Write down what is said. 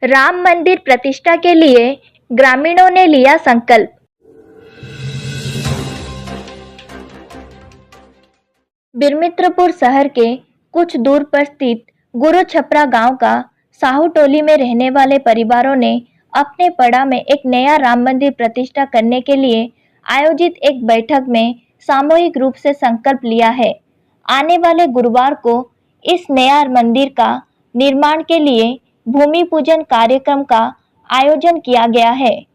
राम मंदिर प्रतिष्ठा के लिए ग्रामीणों ने लिया संकल्प। बिरमित्रपुर शहर के कुछ दूर पर स्थित गुरु छपरा गांव का साहू टोली में रहने वाले परिवारों ने अपने पड़ा में एक नया राम मंदिर प्रतिष्ठा करने के लिए आयोजित एक बैठक में सामूहिक रूप से संकल्प लिया है। आने वाले गुरुवार को इस नया मंदिर का निर्माण के लिए भूमि पूजन कार्यक्रम का आयोजन किया गया है।